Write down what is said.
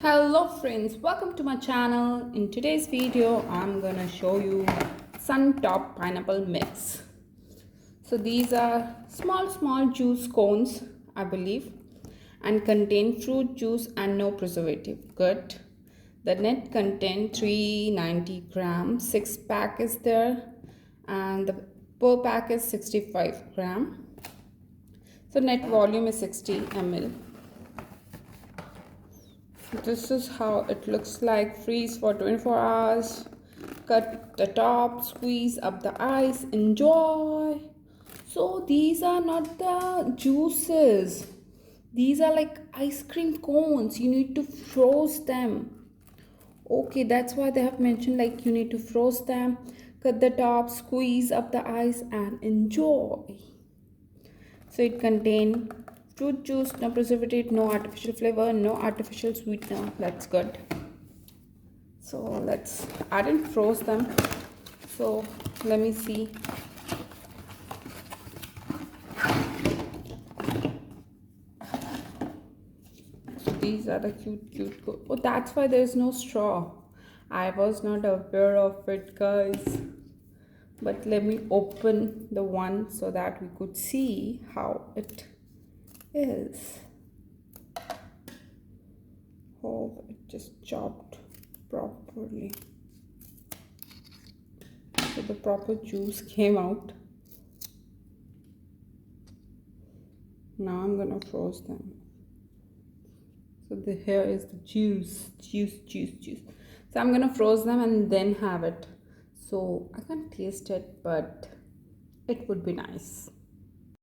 Hello friends, welcome to my channel. In today's video I'm gonna show you sun top pineapple mix. So these are small juice cones, I believe, and contain fruit juice and no preservative. Good. The net contain 390 grams. 6 pack is there and the per pack is 65 gram. So net volume is 60 ml. This is how it looks like. Freeze for 24 hours. Cut the top, squeeze up the ice, enjoy. So these are not the juices, these are like ice cream cones. You need to froze them. Okay, that's why they have mentioned like you need to froze them. Cut the top, squeeze up the ice and enjoy. So it contains fruit juice, no preservative, no artificial flavor, no artificial sweetener. That's good. So I didn't froze them. So let me see. So these are the cute. Oh, that's why there is no straw. I was not aware of it, guys. But let me open the one so that we could see how it is. Oh, it just chopped properly. So the proper juice came out. Now I'm gonna froze them. So here is the juice. So I'm gonna froze them and then have it. So I can't taste it, but it would be nice.